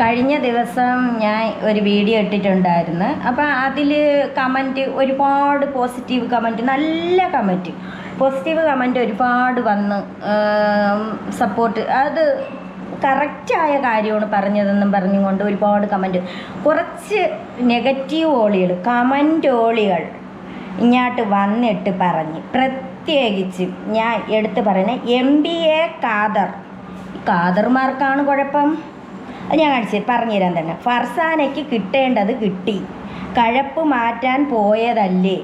കഴിഞ്ഞ ദിവസം ഞാൻ ഒരു വീഡിയോ ഇട്ടിട്ടുണ്ടായിരുന്നു. അപ്പോൾ അതിൽ കമൻറ്റ് ഒരുപാട് പോസിറ്റീവ് കമൻറ്റ്, നല്ല കമൻറ്റ്, പോസിറ്റീവ് കമൻറ്റ് ഒരുപാട് വന്ന് സപ്പോർട്ട്, അത് കറക്റ്റായ കാര്യമാണ് പറഞ്ഞതെന്നും പറഞ്ഞുകൊണ്ട് ഒരുപാട് കമൻറ്റ്. കുറച്ച് നെഗറ്റീവ് ഓളികൾ, കമൻറ്റ് ഓളികൾ ഇങ്ങോട്ട് വന്നിട്ട് പറഞ്ഞ്, പ്രത്യേകിച്ച് ഞാൻ എടുത്ത് പറയുന്നത് MBA ഖാദർമാർക്കാണ് കുഴപ്പം. ഞാൻ പറഞ്ഞുതരാൻ തന്നെ. ഫർസാനയ്ക്ക് കിട്ടേണ്ടത് കിട്ടി, കഴപ്പ് മാറ്റാൻ പോയതല്ലേ,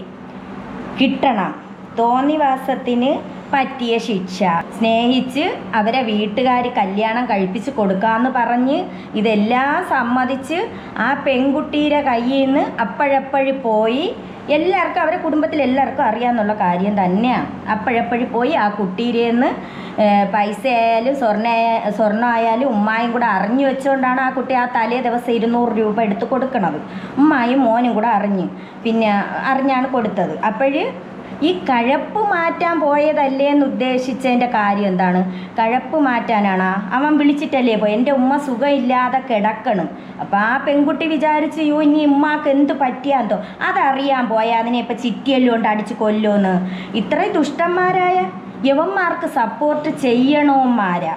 കിട്ടണം. തോന്നിവാസത്തിന് പറ്റിയ ശിക്ഷ, സ്നേഹിച്ച് അവരെ വീട്ടുകാർ കല്യാണം കഴിപ്പിച്ച് കൊടുക്കാമെന്ന് പറഞ്ഞ് ഇതെല്ലാം സമ്മതിച്ച് ആ പെൺകുട്ടിയുടെ കയ്യിൽ നിന്ന് അപ്പോഴപ്പോഴും പോയി. എല്ലാവർക്കും, അവരുടെ കുടുംബത്തിൽ എല്ലാവർക്കും അറിയാമെന്നുള്ള കാര്യം തന്നെയാണ്. അപ്പോഴപ്പോഴും പോയി ആ കുട്ടിയിലേന്ന് പൈസ ആയാലും സ്വർണ്ണമായാലും ഉമ്മായും കൂടെ അറിഞ്ഞു വെച്ചുകൊണ്ടാണ് ആ കുട്ടി ആ തലേ ദിവസം 200 രൂപ എടുത്ത് കൊടുക്കണത്. ഉമ്മായും മോനും കൂടെ അറിഞ്ഞാണ് കൊടുത്തത്. ഈ കഴപ്പ് മാറ്റാൻ പോയതല്ലേ എന്ന് ഉദ്ദേശിച്ചതിൻ്റെ കാര്യം എന്താണ്? കഴപ്പ് മാറ്റാനാണ്. അവൻ വിളിച്ചിട്ടല്ലേ പോയി, എൻ്റെ ഉമ്മ സുഖമില്ലാതെ കിടക്കണം. അപ്പോൾ ആ പെൺകുട്ടി വിചാരിച്ച് ഇനി ഉമ്മാക്ക് എന്ത് പറ്റിയാന്തോ അതറിയാൻ പോയാൽ അതിനെ ഇപ്പം ചിറ്റിയെല്ലാം കൊണ്ട് അടിച്ച് കൊല്ലുമെന്ന്. ഇത്രയും ദുഷ്ടന്മാരായ യവന്മാർക്ക് സപ്പോർട്ട് ചെയ്യണവന്മാരാ.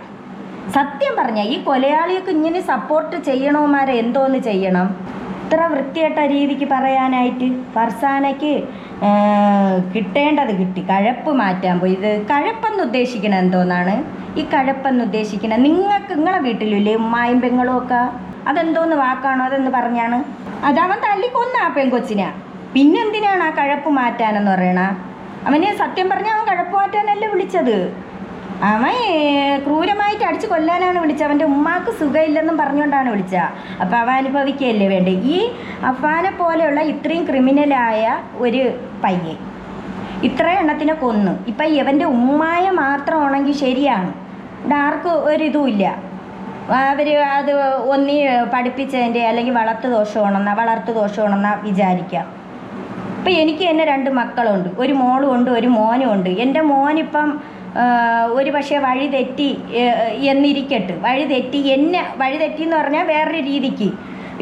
സത്യം പറഞ്ഞാൽ ഈ കൊലയാളിയൊക്കെ ഇങ്ങനെ സപ്പോർട്ട് ചെയ്യണവന്മാരെ എന്തോന്ന് ചെയ്യണം? ഇത്ര വൃത്തികെട്ട രീതിക്ക് പറയാനായിട്ട്. ഫർസാനയ്ക്ക് കിട്ടേണ്ടത് കിട്ടി, കഴപ്പ് മാറ്റാൻ പോയി. ഇത് കഴപ്പെന്ന് ഉദ്ദേശിക്കണത് എന്തോന്നാണ്? ഈ കഴപ്പെന്ന് ഉദ്ദേശിക്കണത് നിങ്ങളെ വീട്ടിലില്ലേ ഉമ്മായും പെങ്ങളും ഒക്കെ? അതെന്തോന്ന് വാക്കാണോ? അതെന്ന് പറഞ്ഞാണ് അതവൻ തല്ലിക്കൊന്ന ആ പെൺകൊച്ചിനാ. പിന്നെന്തിനാണ് ആ കഴപ്പ് മാറ്റാനെന്ന് പറയണ? അവന് സത്യം പറഞ്ഞാൽ അവൻ കഴപ്പ് മാറ്റാനല്ലേ വിളിച്ചത്. അവൻ ക്രൂരമായിട്ട് അടിച്ച് കൊല്ലാനാണ് വിളിച്ചത്. അവൻ്റെ ഉമ്മാക്ക് സുഖമില്ലെന്നും പറഞ്ഞുകൊണ്ടാണ് വിളിച്ചത്. അപ്പോൾ അവൻ അനുഭവിക്കുകയല്ലേ വേണ്ടേ? ഈ അഫാനെ പോലെയുള്ള ഇത്രയും ക്രിമിനലായ ഒരു പയ്യൻ ഇത്ര എണ്ണത്തിനെ കൊന്നു. ഇപ്പം ഇവൻ്റെ ഉമ്മായ മാത്രമാണെങ്കിൽ ശരിയാണ്, ഇവിടെ ആർക്കും ഒരിതുമില്ല. അവർ അത് ഒന്നി പഠിപ്പിച്ചതിൻ്റെ അല്ലെങ്കിൽ വളർത്തു ദോഷമാണെന്നാ വിചാരിക്കുക. ഇപ്പം എനിക്ക് തന്നെ 2 മക്കളുണ്ട്, ഒരു മോളും ഉണ്ട് ഒരു മോനും ഉണ്ട്. എൻ്റെ മോനിപ്പം ഒരു പക്ഷേ വഴി തെറ്റി എന്നിരിക്കട്ടെ, വഴി തെറ്റിയെന്ന് പറഞ്ഞാൽ വേറൊരു രീതിക്ക്.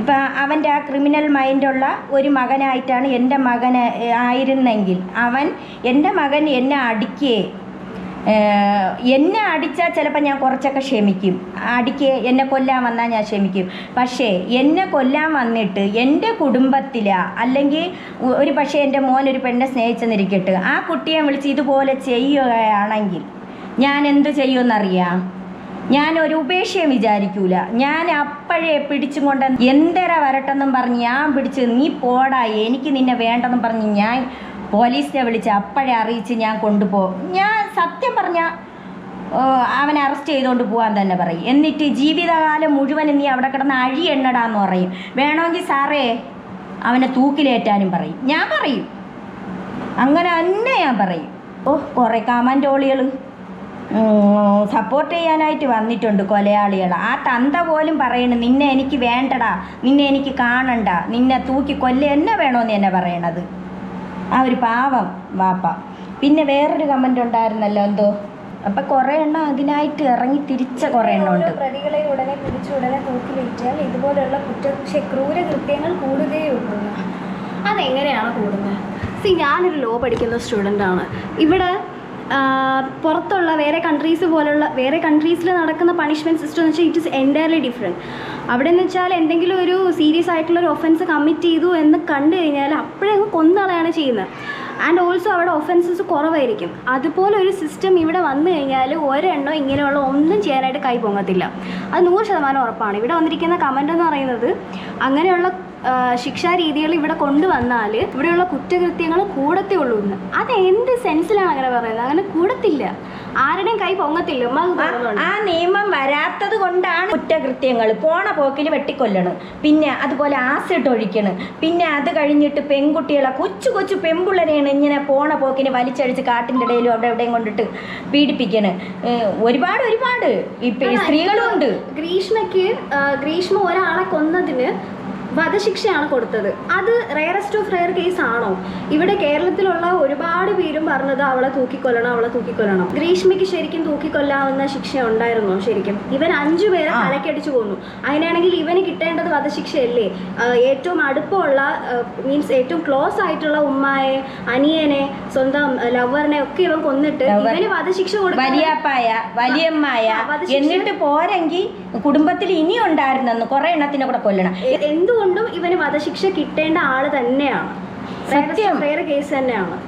ഇപ്പം അവൻ്റെ ആ ക്രിമിനൽ മൈൻഡുള്ള ഒരു മകനായിട്ടാണ് എൻ്റെ മകൻ ആയിരുന്നെങ്കിൽ എൻ്റെ മകൻ എന്നെ അടിച്ചാൽ ചിലപ്പോൾ ഞാൻ കുറച്ചൊക്കെ ക്ഷമിക്കും. എന്നെ കൊല്ലാൻ വന്നാൽ ഞാൻ ക്ഷമിക്കും. പക്ഷേ എന്നെ കൊല്ലാൻ വന്നിട്ട് എൻ്റെ കുടുംബത്തിലാ, അല്ലെങ്കിൽ ഒരു പക്ഷേ എൻ്റെ മോനൊരു പെണ്ണെ സ്നേഹിച്ചെന്നിരിക്കട്ടെ, ആ കുട്ടിയെ വിളിച്ച് ഇതുപോലെ ചെയ്യുകയാണെങ്കിൽ ഞാൻ എന്ത് ചെയ്യുമെന്നറിയാം? ഞാനൊരു ഉപേക്ഷയും വിചാരിക്കൂല. ഞാൻ അപ്പോഴേ പിടിച്ചും കൊണ്ട് എന്തര വരട്ടെന്നും പറഞ്ഞ് ഞാൻ പിടിച്ച്, നീ പോടാ എനിക്ക് നിന്നെ വേണ്ടെന്നും പറഞ്ഞ് ഞാൻ പോലീസിനെ വിളിച്ച് അപ്പോഴേ അറിയിച്ച് ഞാൻ കൊണ്ടുപോകും. ഞാൻ സത്യം പറഞ്ഞാൽ അവനെ അറസ്റ്റ് ചെയ്തുകൊണ്ട് പോകാൻ തന്നെ പറയും. എന്നിട്ട് ജീവിതകാലം മുഴുവൻ നീ അവിടെ കിടന്ന് എണ്ണടാന്ന് പറയും. വേണമെങ്കിൽ സാറേ അവനെ തൂക്കിലേറ്റാനും പറയും. ഞാൻ പറയും, അങ്ങനെ തന്നെ ഞാൻ പറയും. കുറേ കമൻറ്റോളികൾ സപ്പോർട്ട് ചെയ്യാനായിട്ട് വന്നിട്ടുണ്ട് കൊലയാളികൾ. ആ തന്ത പോലും പറയണു, നിന്നെ എനിക്ക് വേണ്ടടാ, നിന്നെ എനിക്ക് കാണണ്ട, നിന്നെ തൂക്കി എന്നെ വേണോന്ന് തന്നെ പറയണത് ആ ഒരു പാവം വാപ്പ. പിന്നെ വേറൊരു കമൻ്റ് ഉണ്ടായിരുന്നല്ലോ എന്തോ, അപ്പം കുറേ എണ്ണം അതിനായിട്ട് ഇറങ്ങി തിരിച്ച കുറേ എണ്ണം ഉണ്ട്. പ്രതികളെ ഉടനെ പിടിച്ച് ഉടനെ തൂക്കിലേറ്റാൽ ഇതുപോലെയുള്ള ക്രൂരകൃത്യങ്ങൾ കൂടുകയുള്ളൂ. അതെങ്ങനെയാണ് കൂടുന്നത്? ഞാനൊരു ലോ പഠിക്കുന്ന സ്റ്റുഡൻ്റാണ്. ഇവിടെ പുറത്തുള്ള വേറെ കൺട്രീസിൽ നടക്കുന്ന പണിഷ്മെൻറ്റ് സിസ്റ്റം എന്ന് വെച്ചാൽ ഇറ്റ് ഇസ് എൻറ്റയർലി ഡിഫറെൻറ്റ്. അവിടെ എന്ന് വെച്ചാൽ എന്തെങ്കിലും ഒരു സീരിയസ് ആയിട്ടുള്ളൊരു ഒഫൻസ് കമ്മിറ്റ് ചെയ്തു എന്ന് കണ്ടു കഴിഞ്ഞാൽ അപ്പോഴേ കൊന്നുകളയാണ് ചെയ്യുന്നത്. ആൻഡ് ഓൾസോ അവിടെ ഒഫൻസസ് കുറവായിരിക്കും. അതുപോലെ ഒരു സിസ്റ്റം ഇവിടെ വന്നു കഴിഞ്ഞാൽ ഒരെണ്ണം ഇങ്ങനെയുള്ള ഒന്നും ചെയ്യാനായിട്ട് കൈ പൊങ്ങത്തില്ല. അത് 100% ഉറപ്പാണ്. ഇവിടെ വന്നിരിക്കുന്ന കമൻ്റ് എന്ന് പറയുന്നത് അങ്ങനെയുള്ള ശിക്ഷാരീതികൾ ഇവിടെ കൊണ്ടുവന്നാൽ ഇവിടെയുള്ള കുറ്റകൃത്യങ്ങൾ കൂടത്തേ ഉള്ളൂ എന്ന്. അത് എന്ത് സെൻസിലാണ് അങ്ങനെ പറയുന്നത്? അങ്ങനെ കൂടത്തില്ല, ആരുടെയും കൈ പൊങ്ങത്തില്ല. ആ നിയമം വരാത്തത് കൊണ്ടാണ് കുറ്റകൃത്യങ്ങൾ പോണ പോക്കിൽ വെട്ടിക്കൊല്ലണം. പിന്നെ അതുപോലെ ആസിഡ് ഒഴിക്കണം. പിന്നെ അത് കഴിഞ്ഞിട്ട് പെൺകുട്ടികളെ കൊച്ചു പെൺപിള്ളേരെയാണ് ഇങ്ങനെ പോണ പോക്കിന് വലിച്ചടിച്ച് കാട്ടിൻ്റെ ഇടയിലും അവിടെ എവിടെയും കൊണ്ടിട്ട് പീഡിപ്പിക്കണം. ഒരുപാട് സ്ത്രീകളും ഉണ്ട്. ഗ്രീഷ്മ ഒരാളെ കൊന്നതിന് വധശിക്ഷയാണ് കൊടുത്തത്. അത് റെയറസ്റ്റ് ഓഫ് റെയർ കേസ് ആണോ? ഇവിടെ കേരളത്തിലുള്ള ഒരുപാട് പേരും പറഞ്ഞത് അവളെ തൂക്കിക്കൊല്ലണം. ഗ്രീഷ്മയ്ക്ക് ശരിക്കും തൂക്കിക്കൊല്ലാവുന്ന ശിക്ഷ ഉണ്ടായിരുന്നോ? ശരിക്കും ഇവൻ 5 പേരെ തലക്കടിച്ചു കൊന്നു. അതിനാണെങ്കിൽ ഇവന് കിട്ടേണ്ടത് വധശിക്ഷയല്ലേ? ഏറ്റവും അടുപ്പമുള്ള മീൻസ് ഏറ്റവും ക്ലോസ് ആയിട്ടുള്ള ഉമ്മായെ, അനിയനെ, സ്വന്തം ലവറിനെ ഒക്കെ ഇവൻ കൊന്നിട്ട് ഇവന് വധശിക്ഷ കൊടുക്കും. വലിയമ്മായ എന്നിട്ട് പോരെങ്കിൽ കുടുംബത്തിൽ ഇനി ഉണ്ടായിരുന്നെന്ന് കുറെ എണ്ണത്തിനെ കൂടെ കൊല്ലണം. എന്തുകൊണ്ടും ഇവന് വധശിക്ഷ കിട്ടേണ്ട ആള് തന്നെയാണ്. വേറെ കേസ് തന്നെയാണ്.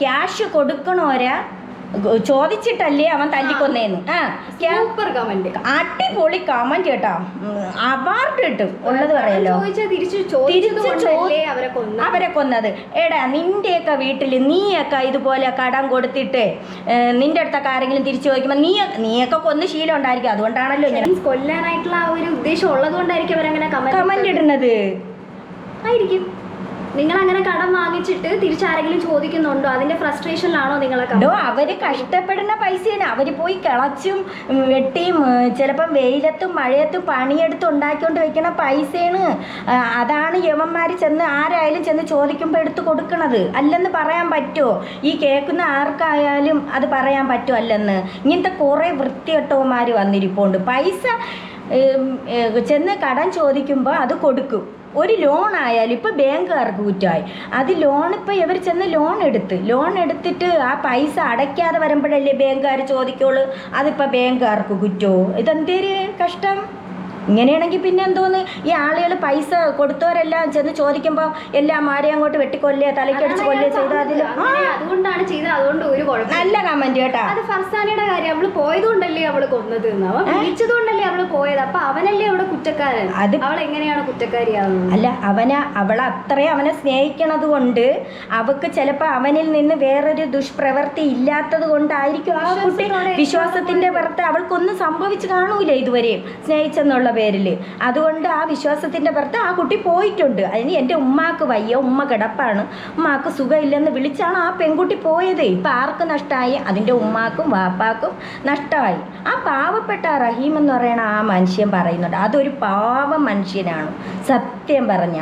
ക്യാഷ് കൊടുക്കണോരാ ചോദിച്ചിട്ടല്ലേ അവൻ തല്ലിക്കൊന്നേന്ന്. സൂപ്പർ കമന്റ്, അടിപൊളി കമന്റ് കേട്ടോ. അവാർഡ് കിട്ടും ഉള്ളത് പറയല്ലോ. അവരെ കൊന്നത് എടാ, നിന്റെയൊക്കെ വീട്ടിൽ നീയൊക്കെ ഇതുപോലെ കടം കൊടുത്തിട്ട് നിന്റെ അടുത്തൊക്കെ ആരെങ്കിലും തിരിച്ചു ചോദിക്കുമ്പോ നീയൊക്കെ കൊന്ന് ശീലം ഉണ്ടായിരിക്കും. അതുകൊണ്ടാണല്ലോ ഇങ്ങനെ കൊല്ലാനായിട്ടുള്ള ആ ഒരു ഉദ്ദേശം ഉള്ളത് കൊണ്ടായിരിക്കും അവരങ്ങനെ കമന്റ് ഇടുന്നത്. ആയിരിക്കും. നിങ്ങൾ അങ്ങനെ കടം വാങ്ങിച്ചിട്ട് തിരിച്ചാരെങ്കിലും ചോദിക്കുന്നുണ്ടോ? അതിന്റെ ഫ്രസ്ട്രേഷനിലാണോ നിങ്ങളൊക്കെ? അവര് കഷ്ടപ്പെടുന്ന പൈസയാണ്. അവര് പോയി കിളച്ചും വെട്ടിയും ചിലപ്പം വെയിലത്തും മഴയത്തും പണിയെടുത്ത് ഉണ്ടാക്കിക്കൊണ്ട് വെക്കണ പൈസയാണ്. അതാണ് യവന്മാര് ചെന്ന് ആരായാലും ചെന്ന് ചോദിക്കുമ്പോൾ എടുത്ത് കൊടുക്കണത്. അല്ലെന്ന് പറയാൻ പറ്റുമോ? ഈ കേൾക്കുന്ന ആർക്കായാലും അത് പറയാൻ പറ്റുമോ അല്ലെന്ന്? ഇങ്ങനത്തെ കുറേ വൃത്തികെട്ടവന്മാർ വന്നിരിപ്പുണ്ട്. പൈസ ചെന്ന് കടം ചോദിക്കുമ്പോൾ അത് കൊടുക്കും. ഒരു ലോൺ ആയാലും ഇപ്പോൾ ബാങ്കുകാർക്ക് കുറ്റമായി. അത് ലോൺ ഇപ്പോൾ ഇവർ ചെന്ന് ലോൺ എടുത്തിട്ട് ആ പൈസ അടയ്ക്കാതെ വരുമ്പോഴല്ലേ ബാങ്കുകാർ ചോദിക്കുള്ളൂ. അതിപ്പോൾ ബാങ്കുകാർക്ക് കുറ്റമോ? ഇതെന്തേര് കഷ്ടം. ഇങ്ങനെയാണെങ്കിൽ പിന്നെ എന്തോന്ന് ഈ ആളുകൾ പൈസ കൊടുത്തവരെല്ലാം ചെന്ന് ചോദിക്കുമ്പോൾ എല്ലാം ആരെയും അങ്ങോട്ട് വെട്ടിക്കൊല്ലേ തലക്കടിച്ച് കൊല്ലേ ചെയ്താൽ അതുകൊണ്ടാണ് ചെയ്തത്. അതുകൊണ്ട് ഒരു കുഴപ്പം. നല്ല കമന്റ് കേട്ടോ. അത് ഫർസാനയുടെ കാര്യം, അവള് പോയതുകൊണ്ടല്ലേ അവള് കൊന്നത്, വിളിച്ചതുകൊണ്ടല്ലേ അവള് പോയത്. അപ്പൊ അവനല്ലേ അവിടെ കുറ്റക്കാരൻ. അത് അവൾ എങ്ങനെയാണ് കുറ്റക്കാരിയാവുന്നത്? അല്ല, അവളെ അത്രയും അവനെ സ്നേഹിക്കണത് കൊണ്ട് അവക്ക് ചിലപ്പോൾ അവനിൽ നിന്ന് വേറൊരു ദുഷ്പ്രവൃത്തി ഇല്ലാത്തത് കൊണ്ടായിരിക്കും ആ കുട്ടി വിശ്വാസത്തിന്റെ പുറത്ത് അവൾക്കൊന്നും സംഭവിച്ചു കാണൂല ഇതുവരെയും സ്നേഹിച്ചെന്നുള്ള പേരിൽ. അതുകൊണ്ട് ആ വിശ്വാസത്തിന്റെ പുറത്ത് ആ കുട്ടി പോയിട്ടുണ്ട്. അതിന് എൻ്റെ ഉമ്മാക്ക് വയ്യ, ഉമ്മ കിടപ്പാണ്, ഉമ്മാക്ക് സുഖമില്ലെന്ന് വിളിച്ചാണ് ആ പെൺകുട്ടി പോയത്. ഇപ്പം ആർക്ക് നഷ്ടമായി? അതിൻ്റെ ഉമ്മാക്കും വാപ്പാക്കും നഷ്ടമായി. ആ പാവപ്പെട്ട റഹീം എന്ന് പറയുന്ന ആ മനുഷ്യൻ പറയുന്നുണ്ട്, അതൊരു പാവ മനുഷ്യനാണ്. സത്യം പറഞ്ഞ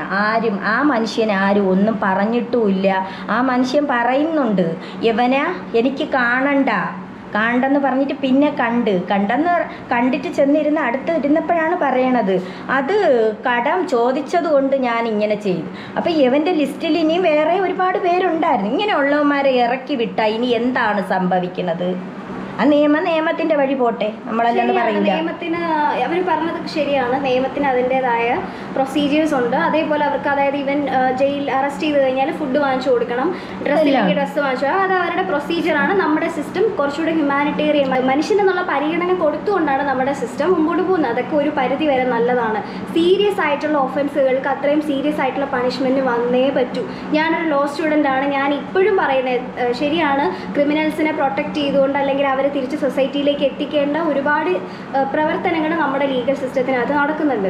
ആ മനുഷ്യനെ ആരും ഒന്നും പറഞ്ഞിട്ടുമില്ല. ആ മനുഷ്യൻ പറയുന്നുണ്ട്, യവന എനിക്ക് കണ്ടെന്ന് പറഞ്ഞിട്ട് പിന്നെ കണ്ടിട്ട് ചെന്നിരുന്ന് അടുത്ത് ഇരുന്നപ്പോഴാണ് പറയണത്, അത് കടം ചോദിച്ചത് കൊണ്ട് ഞാൻ ഇങ്ങനെ ചെയ്തു. അപ്പം ഇവൻ്റെ ലിസ്റ്റിൽ ഇനിയും വേറെ ഒരുപാട് പേരുണ്ടായിരുന്നു. ഇങ്ങനെയുള്ളവന്മാരെ ഇറക്കി വിട്ടാൽ ഇനി എന്താണ് സംഭവിക്കുന്നത്? ആ നിയമത്തിന്റെ വഴി പോട്ടെ, നമ്മളല്ലാണ്ട് പറയില്ല. നിയമത്തിന് അവർ പറഞ്ഞത് ശരിയാണ്. നിയമത്തിന് അതിൻ്റെതായ പ്രൊസീജിയേഴ്സ് ഉണ്ട്. അതേപോലെ അവർക്ക് അതായത് ഇവൻ ജയിൽ അറസ്റ്റ് ചെയ്ത് കഴിഞ്ഞാൽ ഫുഡ് വാങ്ങിച്ചു കൊടുക്കണം, ഡ്രസ്സ് വാങ്ങിച്ചു, അത് അവരുടെ പ്രൊസീജിയറാണ്. നമ്മുടെ സിസ്റ്റം കുറച്ചുകൂടെ ഹ്യൂമാനിറ്റേറിയൻ മനുഷ്യനെന്നുള്ള പരിഗണന കൊടുത്തുകൊണ്ടാണ് നമ്മുടെ സിസ്റ്റം മുമ്പോട്ട് പോകുന്നത്. അതൊക്കെ ഒരു പരിധി വരെ നല്ലതാണ്. സീരിയസ് ആയിട്ടുള്ള ഒഫൻസുകൾക്ക് അത്രയും സീരിയസ് ആയിട്ടുള്ള പണിഷ്മെന്റ് വന്നേ പറ്റൂ. ഞാനൊരു ലോ സ്റ്റുഡൻ്റ് ആണ്. ഞാൻ ഇപ്പോഴും പറയുന്നത് ശരിയാണ്, ക്രിമിനൽസിനെ പ്രൊട്ടക്ട് ചെയ്തുകൊണ്ട് അല്ലെങ്കിൽ അവരെ തിരിച്ച് സൊസൈറ്റിയിലേക്ക് എത്തിക്കേണ്ട ഒരുപാട് പ്രവർത്തനങ്ങൾ നമ്മുടെ ലീഗൽ സിസ്റ്റത്തിനകത്ത് നടക്കുന്നുണ്ട്.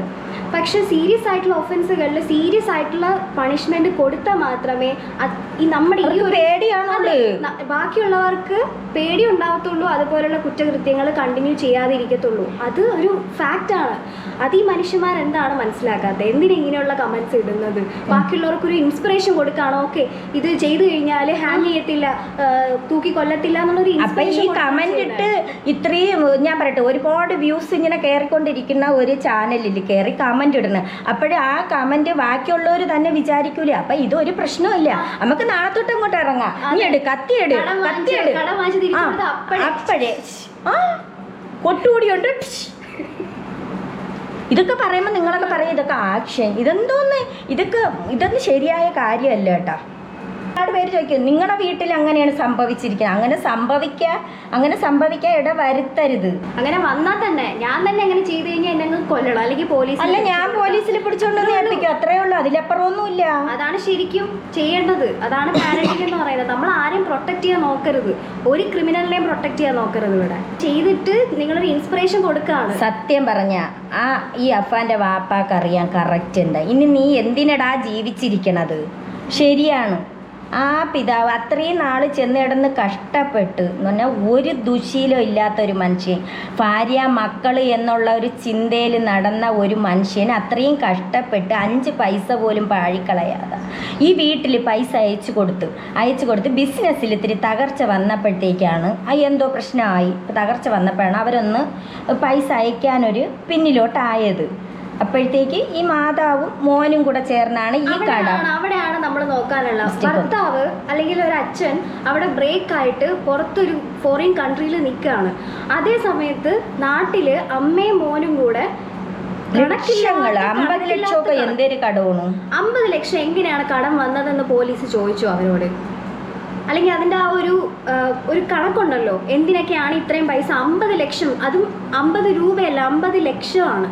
പക്ഷെ സീരിയസ് ആയിട്ടുള്ള ഒഫൻസുകളിൽ സീരിയസ് ആയിട്ടുള്ള പണിഷ്മെന്റ് കൊടുത്താൽ മാത്രമേ ഈ നമ്മുടെ ഈ ഒരു ബാക്കിയുള്ളവർക്ക് പേടി ഉണ്ടാവത്തുള്ളൂ, അതുപോലുള്ള കുറ്റകൃത്യങ്ങൾ കണ്ടിന്യൂ ചെയ്യാതിരിക്കത്തുള്ളൂ. അത് ഒരു ഫാക്റ്റാണ്. അത് ഈ മനുഷ്യന്മാർ എന്താണ് മനസ്സിലാക്കാത്തത്? എന്തിനാ ഇങ്ങനെയുള്ള കമന്റ്സ് ഇടുന്നത്? ബാക്കിയുള്ളവർക്കൊരു ഇൻസ്പിറേഷൻ കൊടുക്കുകയാണോ? ഓക്കെ, ഇത് ചെയ്തു കഴിഞ്ഞാൽ ഹാങ് ചെയ്യത്തില്ല, തൂക്കി കൊല്ലത്തില്ല എന്നുള്ളൊരു ഇൻസ്പിറേഷൻ. കമന്റ് ഇത്രയും ഞാൻ പറയട്ടെ, ഒരുപാട് വ്യൂസ് ഇങ്ങനെ കയറിക്കൊണ്ടിരിക്കുന്ന ഒരു ചാനലിൽ കയറി കമന്റ് ഇടുന്നത്. അപ്പോഴും ആ കമന്റ് ബാക്കിയുള്ളവർ തന്നെ വിചാരിക്കൂലേ, അപ്പൊ ഇതൊരു പ്രശ്നമില്ല, നമുക്ക് നാളെ തൊട്ട് അങ്ങോട്ട് ഇറങ്ങാം, കത്തിയെട് അപ്പോഴേ കൊട്ടുകൂടിയുണ്ട്. ഇതൊക്കെ പറയുമ്പോൾ നിങ്ങളൊക്കെ പറയും ഇതൊക്കെ ആക്ഷൻ, ഇതൊന്നും ശരിയായ കാര്യമല്ല കേട്ടോ. ഒരുപാട് പേര് ചോദിക്കും, നിങ്ങളുടെ വീട്ടിൽ അങ്ങനെയാണ് സംഭവിച്ചിരിക്കുന്നത്. അങ്ങനെ സംഭവിക്കാൻ ഇട വരുത്തരുത്. അങ്ങനെ വന്നാൽ തന്നെ ഞാൻ തന്നെ അങ്ങനെ ചെയ്തു കഴിഞ്ഞാൽ എന്നെ കൊല്ലണം, അല്ലെങ്കിൽ പോലീസ്. അല്ല, ഞാൻ പോലീസിൽ പിടിച്ചോണ്ടെന്ന് ഏൽപ്പിക്കും, അത്രേ ഉള്ളൂ, അതിലപ്പുറമൊന്നുമില്ല. അതാണ് ശരിക്കും ചെയ്യേണ്ടത്. അതാണ് പാരന്റിംഗ് എന്ന് പറയുന്നത്. നമ്മൾ ആരെയും പ്രൊട്ടക്ട് ചെയ്യാൻ നോക്കരുത്, ഒരു ക്രിമിനലിനെയും പ്രൊട്ടക്ട് ചെയ്യാൻ നോക്കരുത്. ഇവിടെ ചെയ്തിട്ട് നിങ്ങളൊരു ഇൻസ്പിറേഷൻ കൊടുക്കുകയാണ്. സത്യം പറഞ്ഞ ഈ അഫാന്റെ വാപ്പാക്കറിയാം കറക്റ്റ് എന്താ. ഇനി നീ എന്തിനടാ ജീവിച്ചിരിക്കണത്? ശരിയാണ്, ആ പിതാവ് അത്രയും നാൾ ചെന്ന് കിടന്ന് കഷ്ടപ്പെട്ട് എന്ന് പറഞ്ഞാൽ ഒരു ദുശീലം ഇല്ലാത്തൊരു മനുഷ്യൻ, ഭാര്യ മക്കൾ എന്നുള്ള ഒരു ചിന്തയിൽ നടന്ന ഒരു മനുഷ്യൻ അത്രയും കഷ്ടപ്പെട്ട് 5 പൈസ പോലും പാഴിക്കളയാതെ ഈ വീട്ടിൽ പൈസ അയച്ചു കൊടുത്ത് ബിസിനസ്സിൽ ഇത്തിരി തകർച്ച വന്നപ്പോഴത്തേക്കാണ് എന്തോ പ്രശ്നമായി. തകർച്ച വന്നപ്പോഴാണ് അവരൊന്ന് പൈസ അയക്കാനൊരു പിന്നിലോട്ടായത്. അപ്പോഴത്തേക്ക് ഈ മാതാവും മോനും കൂടെ ചേർന്നാണ് ഈ കട. അവിടെയാണ് നമ്മൾ നോക്കാനുള്ള ഭർത്താവ് അല്ലെങ്കിൽ ഒരു അച്ഛൻ അവിടെ ബ്രേക്ക് ആയിട്ട് പുറത്തൊരു ഫോറിൻ കൺട്രിയിൽ നിൽക്കുകയാണ്. അതേ സമയത്ത് നാട്ടില് അമ്മയും മോനും കൂടെ ലക്ഷങ്ങൾ 50 ലക്ഷമൊക്കെ എന്തൊരു കടമാണ്. 50 ലക്ഷം എങ്ങനെയാണ് കടം വന്നതെന്ന് പോലീസ് ചോദിച്ചു അവരോട്. അല്ലെങ്കിൽ അതിൻ്റെ ആ ഒരു കണക്കുണ്ടല്ലോ, എന്തിനൊക്കെയാണ് ഇത്രയും പൈസ. 50 ലക്ഷം, അതും 50 രൂപയല്ല, 50 ലക്ഷമാണ്.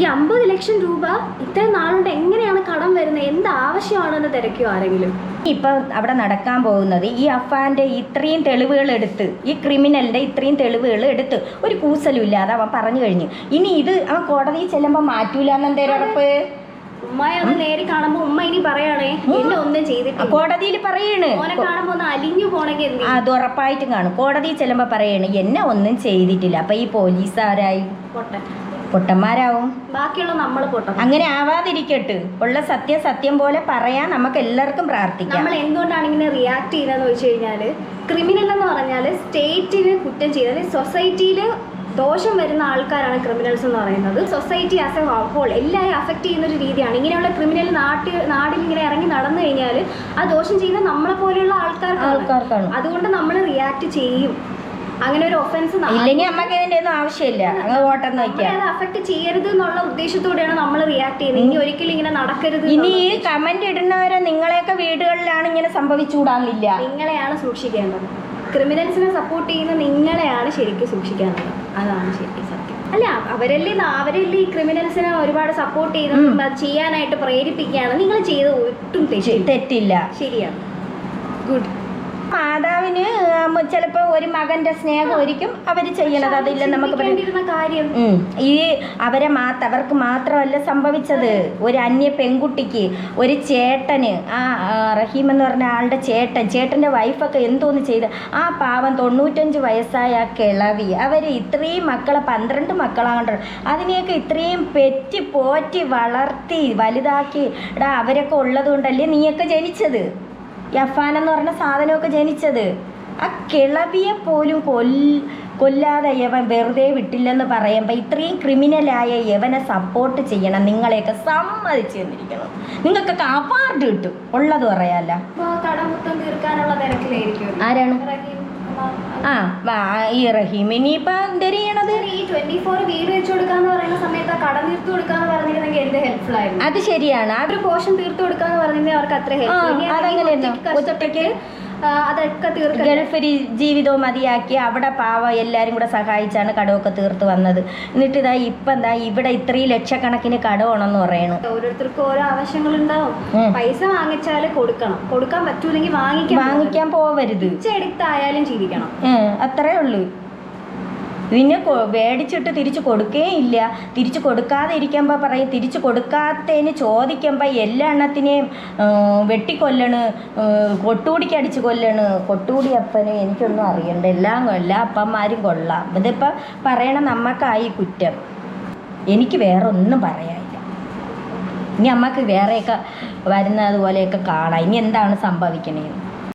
ഈ 50 ലക്ഷം രൂപ ഇത്രയും നാളുകൊണ്ട് എങ്ങനെയാണ് കടം വരുന്നത്, എന്ത് ആവശ്യമാണെന്ന് തിരക്കിയോ ആരെങ്കിലും? ഇപ്പം അവിടെ നടക്കാൻ പോകുന്നത് ഈ അഫാൻ്റെ ഇത്രയും തെളിവുകൾ എടുത്ത്, ഈ ക്രിമിനലിൻ്റെ ഇത്രയും തെളിവുകൾ എടുത്ത് ഒരു കൂസലും ഇല്ലാതെ അവൻ പറഞ്ഞു കഴിഞ്ഞു. ഇനി ഇത് അവൻ കോടതിയിൽ ചെല്ലുമ്പോൾ മാറ്റൂലെന്ന് എന്തേലും ഉറപ്പ്? ഉമ്മയെ ഒന്ന് നേരി കാണുമ്പോ ഉമ്മ ഇനി പറയാണേ എന്നെ ഒന്നും ചെയ്തിട്ടില്ല. കോടതിയിൽ പറയണ് മോനെ കാണുമ്പോ ഒന്ന് അലിഞ്ഞു പോണെങ്കിൽ അത് ഉറപ്പായിട്ടും കാണും. കോടതിയിൽ ചെല്ലുമ്പോൾ പറയണ് എന്നെ ഒന്നും ചെയ്തിട്ടില്ല. അപ്പൊ ഈ പോലീസുകാരായി പൊട്ടന്മാരാവും. ബാക്കിയുള്ള നമ്മൾ പൊട്ടം. അങ്ങനെ ആവാതിരിക്കട്ടെ. ഉള്ള സത്യം പോലെ പറയാൻ നമുക്ക് എല്ലാവർക്കും പ്രാർത്ഥിക്കാം. നമ്മൾ എന്തുകൊണ്ടാണ് ഇങ്ങനെ റിയാക്ട് ചെയ്യുന്നതെന്ന് വെച്ച് കഴിഞ്ഞാൽ, ക്രിമിനൽ എന്ന് പറഞ്ഞാൽ സ്റ്റേറ്റിന് കുറ്റം ചെയ്താൽ സൊസൈറ്റിയിൽ ദോഷം വരുന്ന ആൾക്കാരാണ് ക്രിമിനൽസ് എന്ന് പറയുന്നത്. സൊസൈറ്റി ആസ് എ ഹോൾ എല്ലാവരും അഫക്റ്റ് ചെയ്യുന്ന ഒരു രീതിയാണ്. ഇങ്ങനെയുള്ള ക്രിമിനൽ നാട്ടിൽ ഇങ്ങനെ ഇറങ്ങി നടന്നു കഴിഞ്ഞാൽ ആ ദോഷം ചെയ്യുന്ന നമ്മളെ പോലെയുള്ള ആൾക്കാർക്കാണ്. അതുകൊണ്ട് നമ്മൾ റിയാക്ട് ചെയ്യും. അങ്ങനെ ഒരു ഒഫൻസ് ഇല്ലെങ്കിൽ നമുക്ക് ഇതിന്റെ ഒന്നും ആവശ്യമില്ല, അത് അഫക്ട് ചെയ്യരുത് എന്നുള്ള ഉദ്ദേശത്തോടെയാണ് നമ്മൾ റിയാക്ട് ചെയ്യുന്നത്. ഇനി ഒരിക്കലും ഇങ്ങനെ നടക്കരുത്. ഇനി ഈ കമന്റ് ഇടുന്നവരെ നിങ്ങളെയൊക്കെ വീടുകളിലാണ് ഇങ്ങനെ സംഭവിച്ചുകൂടാന്നില്ല. നിങ്ങളെയാണ് സൂക്ഷിക്കേണ്ടത്. ക്രിമിനൽസിനെ സപ്പോർട്ട് ചെയ്യുന്ന നിങ്ങളെയാണ് ശരിക്കും സൂക്ഷിക്കാനുള്ളത്. അതാണ് ശരിക്കും സത്യം. അല്ല, അവരല്ലേ ഈ ക്രിമിനൽസിനെ ഒരുപാട് സപ്പോർട്ട് ചെയ്യുന്നത്, ചെയ്യാനായിട്ട് പ്രേരിപ്പിക്കുകയാണ്. നിങ്ങൾ ചെയ്ത് ഒട്ടും തെറ്റില്ല. ശരിയാണ്. ഗുഡ്. മാതാവിന് ചിലപ്പോൾ ഒരു മകന്റെ സ്നേഹം ഒരിക്കും അവർ ചെയ്യണത്. അതില്ല നമുക്ക് കാര്യം. ഈ അവർക്ക് മാത്രമല്ല സംഭവിച്ചത്. ഒരു അന്യ പെൺകുട്ടിക്ക്, ഒരു ചേട്ടന്, ആ റഹീം എന്ന് പറഞ്ഞ ആളുടെ ചേട്ടൻ്റെ വൈഫൊക്കെ എന്തോന്ന് ചെയ്ത് ആ പാവം 95 വയസ്സായ ആ കിളവി. അവർ ഇത്രയും മക്കളെ 12 മക്കളാണ്ട് അതിനെയൊക്കെ ഇത്രയും പെറ്റി പോറ്റി വളർത്തി വലുതാക്കി അവരൊക്കെ ഉള്ളത് കൊണ്ടല്ലേ നീയൊക്കെ ജനിച്ചത്. അഫാൻ എന്ന് പറഞ്ഞ സാധനമൊക്കെ ജനിച്ചത്. ആ കിളവിയെ പോലും കൊല്ലാതെ യവൻ വെറുതെ വിട്ടില്ലെന്ന് പറയുമ്പോൾ ഇത്രയും ക്രിമിനലായ യവനെ സപ്പോർട്ട് ചെയ്യണം. നിങ്ങളെയൊക്കെ സമ്മതിച്ചു തന്നിരിക്കണം. നിങ്ങൾക്കൊക്കെ അവാർഡ് കിട്ടും. ഉള്ളത് പറയാല്ല. ആരാണ് ഈ റഹീം? ഇനിയിപ്പോ എന്തൊരു ചെയ്യണത്? ഈ 24 വീട് വെച്ചു കൊടുക്കാന്ന് പറയുന്ന സമയത്ത് ആ കടം തീർത്തു കൊടുക്കാന്ന് പറഞ്ഞിരുന്നെങ്കിൽ എന്ത് ഹെൽപ്ഫുൾ ആയിരുന്നു. അത് ശരിയാണ്. ആ ഒരു പോർഷൻ തീർത്തു കൊടുക്കാന്ന് പറഞ്ഞിരുന്നെങ്കിൽ അവർക്ക് അത്ര ഹെൽപ്പ്. അതൊക്കെ തീർത്ത് ഗൾഫ് ജീവിതവും മതിയാക്കി അവിടെ പാവം എല്ലാവരും കൂടെ സഹായിച്ചാണ് കടമൊക്കെ തീർത്ത് വന്നത്. എന്നിട്ട് ഇപ്പം ഇവിടെ ഇത്രയും ലക്ഷക്കണക്കിന് കടമാണെന്ന് പറയണു. ഓരോരുത്തർക്കും ഓരോ ആവശ്യങ്ങളുണ്ടാവും. പൈസ വാങ്ങിച്ചാല് കൊടുക്കാൻ പറ്റൂലെങ്കിൽ വാങ്ങിക്കാൻ പോവരുത്. എടുത്തായാലും ജീവിക്കണം. അത്രേ ഉള്ളൂ. പിന്നെ മേടിച്ചിട്ട് തിരിച്ചു കൊടുക്കുകയില്ല. തിരിച്ചു കൊടുക്കാതെ ഇരിക്കുമ്പോൾ പറയും, തിരിച്ചു കൊടുക്കാത്തതിന് ചോദിക്കുമ്പോൾ എല്ലാ എണ്ണത്തിനെയും വെട്ടിക്കൊല്ലണ്, കൊട്ടുകൂടിക്കടിച്ച് കൊല്ലണ്. കൊട്ടുകൂടി അപ്പന് എനിക്കൊന്നും അറിയണ്ട. എല്ലാ അപ്പന്മാരും കൊള്ളാം. ഇതിപ്പോൾ പറയണം നമുക്കായി കുറ്റം. എനിക്ക് വേറെ ഒന്നും പറയാനില്ല. ഇനി അമ്മക്ക് വേറെയൊക്കെ വരുന്നത് പോലെയൊക്കെ കാണാം. ഇനി എന്താണ് സംഭവിക്കണേ?